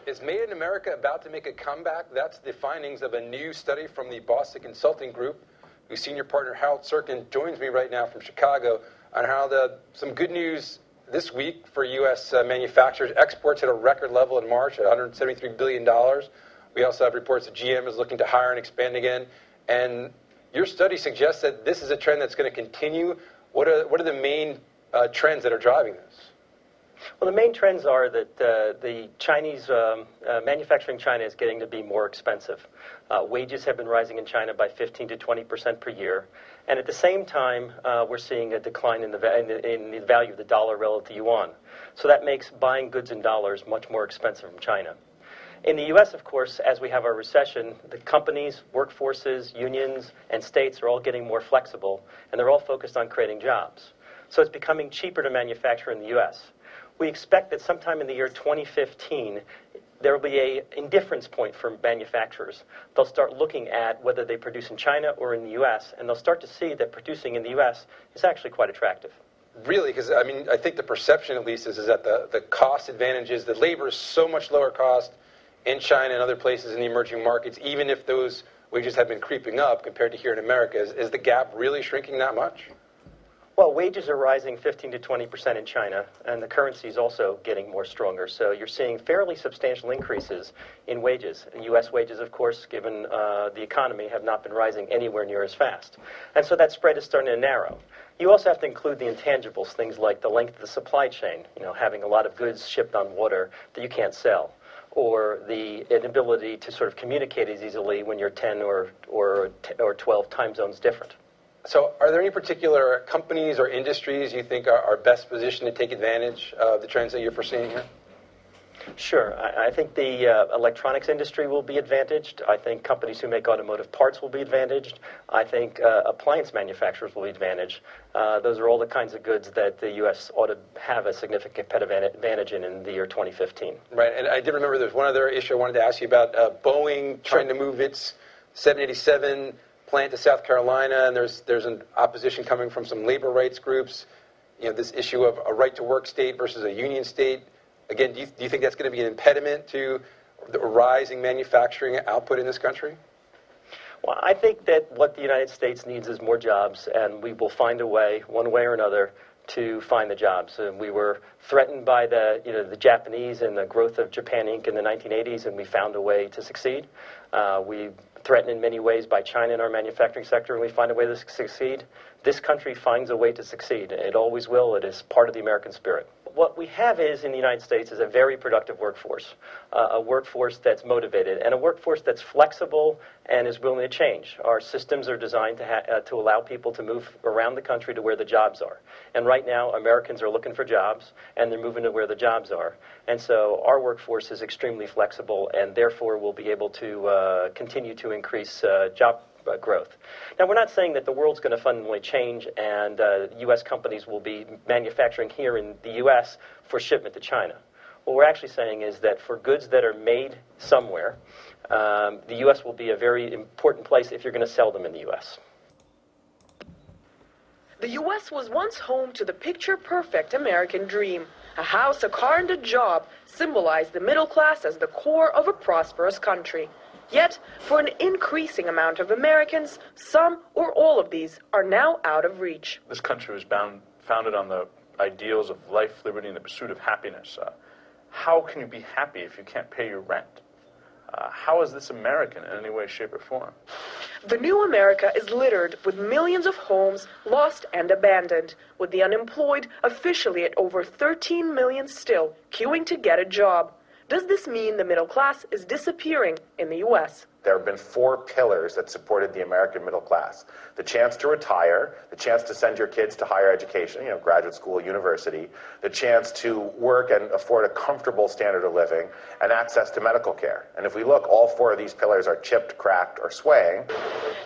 Is Made in America about to make a comeback? That's the findings of a new study from the Boston Consulting Group, whose senior partner Harold Sirkin joins me right now from Chicago. And Harold, some good news this week for U.S. manufacturers. Exports hit a record level in March at $173 billion. We also have reports that GM is looking to hire and expand again. And your study suggests that this is a trend that's going to continue. What are the main trends that are driving this? Well, the main trends are that the Chinese manufacturing in China is getting to be more expensive. Wages have been rising in China by 15 to 20% per year, and at the same time, we're seeing a decline in the value of the dollar relative to yuan. So that makes buying goods in dollars much more expensive from China. In the U.S., of course, as we have our recession, the companies, workforces, unions, and states are all getting more flexible, and they're all focused on creating jobs. So it's becoming cheaper to manufacture in the U.S. We expect that sometime in the year 2015, there will be an indifference point for manufacturers. They'll start looking at whether they produce in China or in the U.S., and they'll start to see that producing in the U.S. is actually quite attractive. Really? Because, I mean, I think the perception, at least, is that the cost advantages, the labor is so much lower cost in China and other places in the emerging markets, even if those wages have been creeping up compared to here in America. Is the gap really shrinking that much? Well, wages are rising 15 to 20% in China, and the currency is also getting more stronger. So you're seeing fairly substantial increases in wages. And U.S. wages, of course, given the economy, have not been rising anywhere near as fast. And so that spread is starting to narrow. You also have to include the intangibles, things like the length of the supply chain, having a lot of goods shipped on water that you can't sell, or the inability to sort of communicate as easily when you're 10 or 12 time zones different. So are there any particular companies or industries you think are best positioned to take advantage of the trends that you're foreseeing here? Sure. I think the electronics industry will be advantaged. I think companies who make automotive parts will be advantaged. I think appliance manufacturers will be advantaged. Those are all the kinds of goods that the U.S. ought to have a significant competitive advantage in the year 2015. Right. And I did remember there's one other issue I wanted to ask you about. Boeing trying to move its 787 plant to South Carolina, and there's an opposition coming from some labor rights groups. This issue of a right-to-work state versus a union state. Again, do you think that's going to be an impediment to the rising manufacturing output in this country? Well, I think that what the United States needs is more jobs, and we will find a way, one way or another, to find the jobs. And we were threatened by the Japanese and the growth of Japan Inc. in the 1980s, and we found a way to succeed. We threatened in many ways by China in our manufacturing sector, and we find a way to succeed. This country finds a way to succeed. It always will. It is part of the American spirit. What we have in the United States is a very productive workforce, a workforce that's motivated, and a workforce that's flexible and is willing to change. Our systems are designed to allow people to move around the country to where the jobs are. And right now, Americans are looking for jobs, and they're moving to where the jobs are. And so our workforce is extremely flexible, and therefore will be able to continue to increase job growth. Now, we're not saying that the world's going to fundamentally change and U.S. companies will be manufacturing here in the U.S. for shipment to China. What we're actually saying is that for goods that are made somewhere, the U.S. will be a very important place if you're going to sell them in the U.S. The U.S. was once home to the picture-perfect American dream. A house, a car, and a job symbolized the middle class as the core of a prosperous country. Yet, for an increasing amount of Americans, some or all of these are now out of reach. This country was founded on the ideals of life, liberty, and the pursuit of happiness. How can you be happy if you can't pay your rent? How is this American in any way, shape, or form? The new America is littered with millions of homes lost and abandoned, with the unemployed officially at over 13 million still queuing to get a job. Does this mean the middle class is disappearing in the U.S.? There have been 4 pillars that supported the American middle class. The chance to retire, the chance to send your kids to higher education, graduate school, university, the chance to work and afford a comfortable standard of living, and access to medical care. And if we look, all 4 of these pillars are chipped, cracked, or swaying.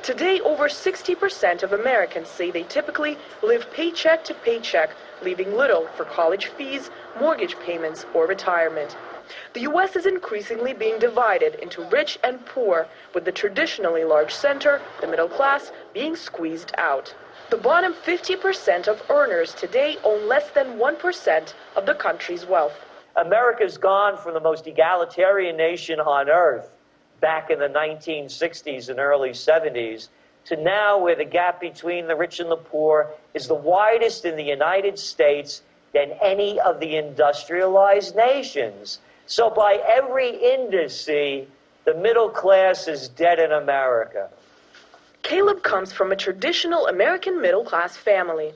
Today, over 60% of Americans say they typically live paycheck to paycheck, leaving little for college fees, mortgage payments, or retirement. The U.S. is increasingly being divided into rich and poor, with the traditionally large center, the middle class, being squeezed out. The bottom 50% of earners today own less than 1% of the country's wealth. America's gone from the most egalitarian nation on earth back in the 1960s and early 70s to now where the gap between the rich and the poor is the widest in the United States than any of the industrialized nations. So by every indice, the middle class is dead in America. Caleb comes from a traditional American middle-class family.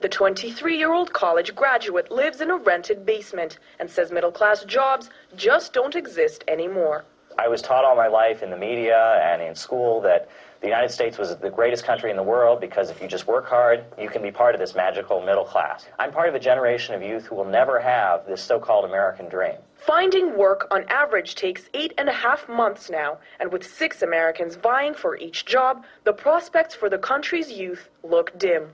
The 23-year-old college graduate lives in a rented basement and says middle-class jobs just don't exist anymore. I was taught all my life in the media and in school that the United States was the greatest country in the world because if you just work hard, you can be part of this magical middle class. I'm part of a generation of youth who will never have this so-called American dream. Finding work on average takes 8.5 months now, and with 6 Americans vying for each job, the prospects for the country's youth look dim.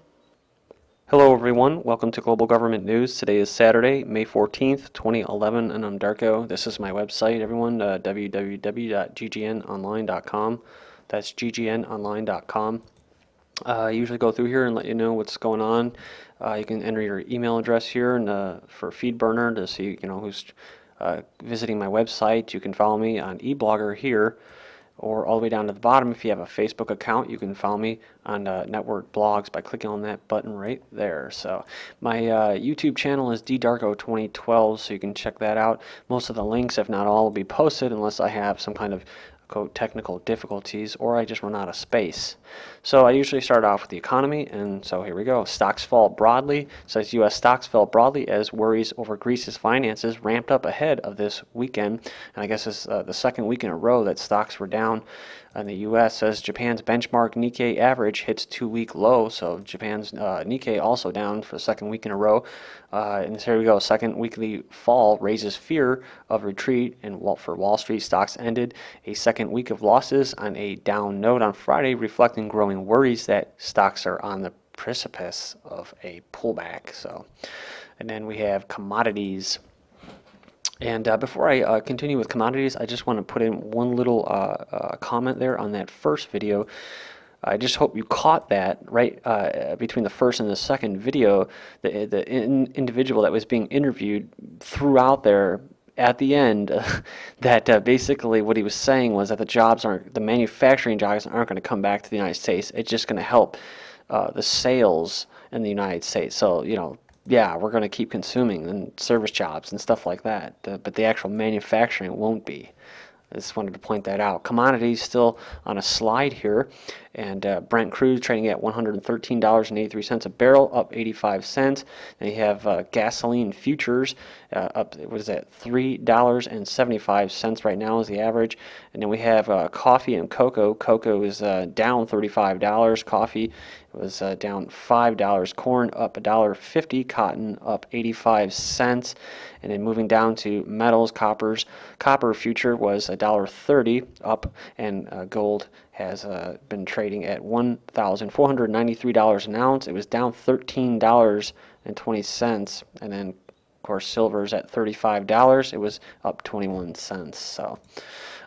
Hello everyone, welcome to Global Government News. Today is Saturday, May 14th, 2011, and I'm Darko. This is my website, everyone, www.ggnonline.com. That's ggnonline.com. I usually go through here and let you know what's going on. You can enter your email address here and for FeedBurner to see who's visiting my website. You can follow me on eBlogger here, or all the way down to the bottom. If you have a Facebook account, you can follow me on Network Blogs by clicking on that button right there. So my YouTube channel is ddarko2012, so you can check that out. Most of the links, if not all, will be posted unless I have some kind of quote technical difficulties or I just run out of space. So I usually start off with the economy, and so here we go. Stocks fall broadly. It says U.S. stocks fell broadly as worries over Greece's finances ramped up ahead of this weekend, and I guess it's the second week in a row that stocks were down. And the U.S. says Japan's benchmark Nikkei average hits 2-week low, so Japan's Nikkei also down for the second week in a row. And so here we go, second weekly fall raises fear of retreat, and for Wall Street, stocks ended a second week of losses on a down note on Friday, reflecting growing worries that stocks are on the precipice of a pullback. So, and then we have commodities. And before I continue with commodities, I just want to put in one little comment there on that first video. I just hope you caught that right between the first and the second video. The individual that was being interviewed threw out there at the end that basically what he was saying was that the manufacturing jobs aren't going to come back to the United States. It's just going to help the sales in the United States. So, yeah, we're going to keep consuming and service jobs and stuff like that, but the actual manufacturing won't be. I just wanted to point that out. Commodities still on a slide here, and Brent crude trading at $113.83 a barrel, up 85 cents. And you have gasoline futures up, what is that, $3.75 right now is the average. And then we have coffee and cocoa. Cocoa is down $35. Coffee was down $5. Corn up $1.50. Cotton up 85 cents. And then moving down to metals, copper future was $1.30 up, and gold has been trading at $1,493 an ounce. It was down $13.20, and then of course silver's at $35. It was up 21 cents. So,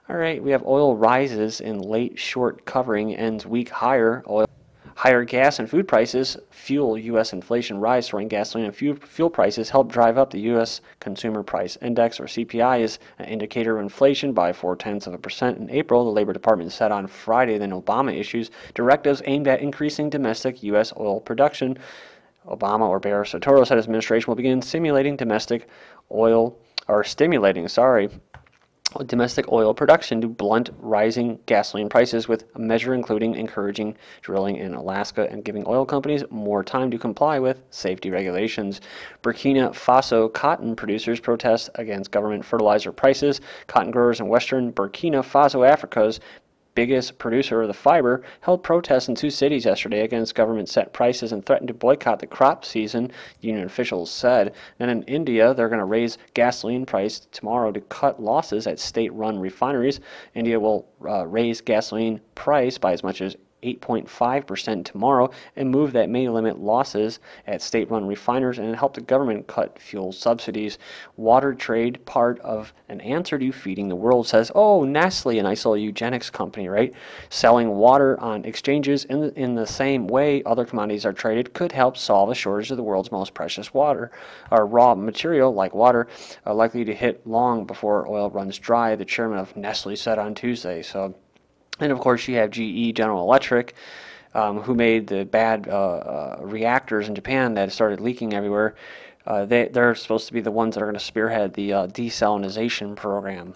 all right, we have oil rises in late short covering, ends week higher. Higher gas and food prices fuel U.S. inflation rise. Soaring gasoline and fuel prices help drive up the U.S. Consumer Price Index, or CPI, is an indicator of inflation by 0.4% in April. The Labor Department said on Friday that Obama issues directives aimed at increasing domestic U.S. oil production. Obama, or Bear Sotoro, said his administration will begin domestic oil production to blunt rising gasoline prices, with a measure including encouraging drilling in Alaska and giving oil companies more time to comply with safety regulations. Burkina Faso cotton producers protest against government fertilizer prices. Cotton growers in western Burkina Faso, Africa's biggest producer of the fiber, held protests in 2 cities yesterday against government-set prices and threatened to boycott the crop season, union officials said. And in India, they're going to raise gasoline price tomorrow to cut losses at state-run refineries. India will raise gasoline price by as much as 8.5% tomorrow and move that may limit losses at state-run refiners and help the government cut fuel subsidies. Water trade, part of an answer to feeding the world, says, oh, Nestle, an isolated eugenics company, right? Selling water on exchanges in the same way other commodities are traded could help solve a shortage of the world's most precious water, or raw material like water, likely to hit long before oil runs dry, the chairman of Nestle said on Tuesday. So. And of course, you have GE, General Electric, who made the bad reactors in Japan that started leaking everywhere. They're supposed to be the ones that are going to spearhead the desalinization program.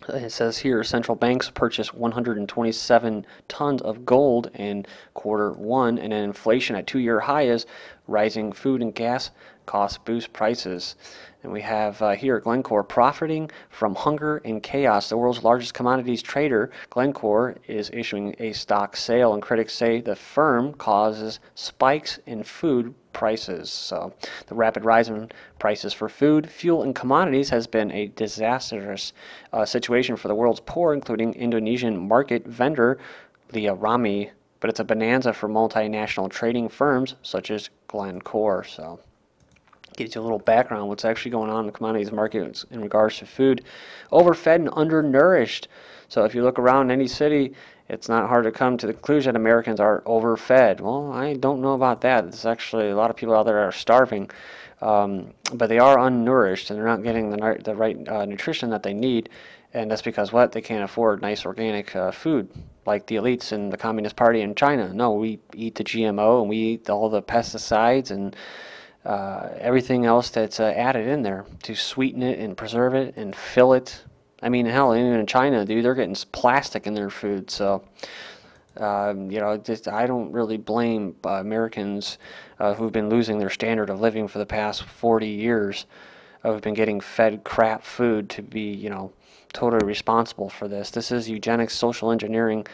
It says here, central banks purchased 127 tons of gold in Q1, and an inflation at 2-year highs, rising food and gas costs boost prices. And we have here Glencore profiting from hunger and chaos. The world's largest commodities trader, Glencore, is issuing a stock sale, and critics say the firm causes spikes in food prices. So the rapid rise in prices for food, fuel, and commodities has been a disastrous situation for the world's poor, including Indonesian market vendor the Rami, but it's a bonanza for multinational trading firms such as Glencore. So gives you a little background on what's actually going on in the commodities markets in regards to food. Overfed and undernourished. So if you look around in any city, it's not hard to come to the conclusion that Americans are overfed. Well, I don't know about that. There's actually a lot of people out there that are starving, but they are unnourished, and they're not getting the right nutrition that they need. And that's because what? They can't afford nice organic food like the elites in the Communist Party in China. No, we eat the GMO, and we eat all the pesticides and everything else that's added in there to sweeten it and preserve it and fill it. I mean, hell, even in China, dude, they're getting plastic in their food. So, you know, I don't really blame Americans who've been losing their standard of living for the past 40 years, who've been getting fed crap food, to be, you know, totally responsible for this. This is eugenics, social engineering,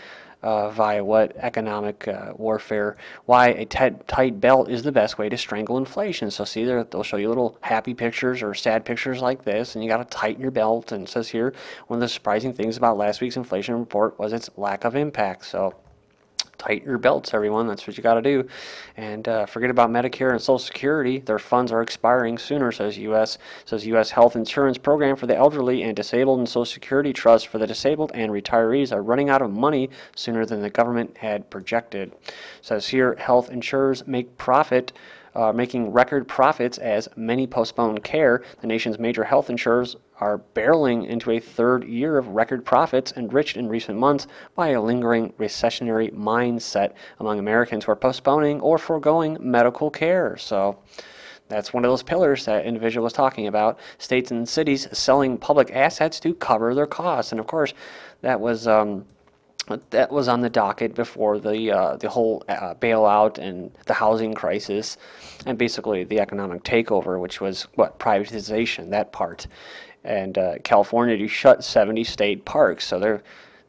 via what? Economic warfare. Why a tight belt is the best way to strangle inflation. So see there, they'll show you little happy pictures or sad pictures like this, and you got to tighten your belt. And it says here, one of the surprising things about last week's inflation report was its lack of impact. So tighten your belts, everyone. That's what you got to do. And forget about Medicare and Social Security. Their funds are expiring sooner, says U.S. Health Insurance Program for the elderly and disabled and Social Security Trust for the disabled and retirees are running out of money sooner than the government had projected. Says here, health insurers make profit. Making record profits as many postpone care. The nation's major health insurers are barreling into a third year of record profits, enriched in recent months by a lingering recessionary mindset among Americans who are postponing or foregoing medical care. So that's one of those pillars that individual was talking about. States and cities selling public assets to cover their costs. And of course, that was on the docket before the whole bailout and the housing crisis, and basically the economic takeover, which was what? Privatization, that part. And California to shut 70 state parks, so they're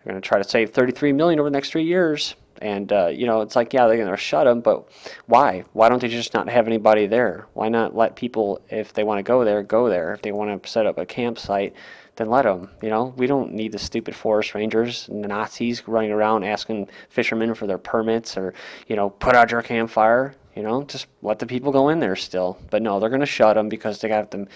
going to try to save $33 million over the next 3 years. And you know, it's like, yeah, they're going to shut them, but why? Why don't they just not have anybody there? Why not let people, if they want to go there, go there? If they want to set up a campsite, then let them. You know, we don't need the stupid forest rangers and the Nazis running around asking fishermen for their permits, or, you know, put out your campfire. You know, just let the people go in there still. But no, they're going to shut them because they got to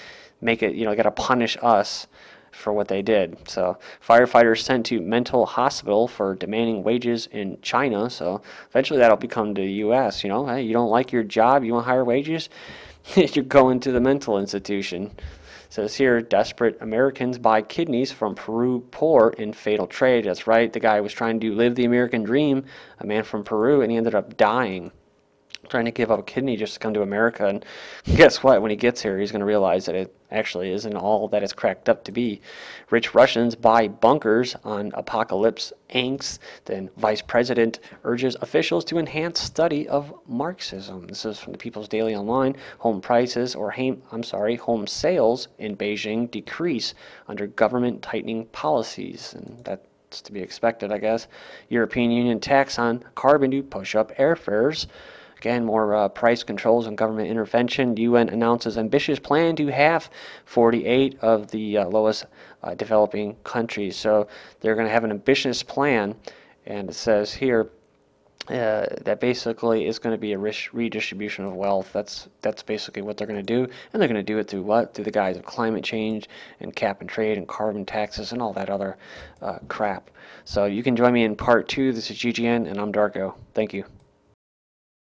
make it, you know, got to punish us for what they did. So firefighters sent to mental hospital for demanding wages in China. So eventually that'll become the U.S. You know, hey, you don't like your job, you want higher wages, you're going to the mental institution. Says here, desperate Americans buy kidneys from Peru poor in fatal trade. That's right, the guy was trying to live the American dream, a man from Peru, and he ended up dying, trying to give up a kidney just to come to America. And guess what? When he gets here, he's going to realize that it actually isn't all that it's cracked up to be. Rich Russians buy bunkers on apocalypse angst. Then vice president urges officials to enhance study of Marxism. This is from the People's Daily Online. Home prices, or home sales in Beijing decrease under government tightening policies. And that's to be expected, I guess. European Union tax on carbon to push up airfares. Again, more price controls and government intervention. UN announces ambitious plan to halve 48 of the lowest developing countries. So they're going to have an ambitious plan, and it says here, that basically is going to be a redistribution of wealth. That's basically what they're going to do, and they're going to do it through what? Through the guise of climate change and cap and trade and carbon taxes and all that other crap. So you can join me in part 2. This is GGN, and I'm Darko. Thank you.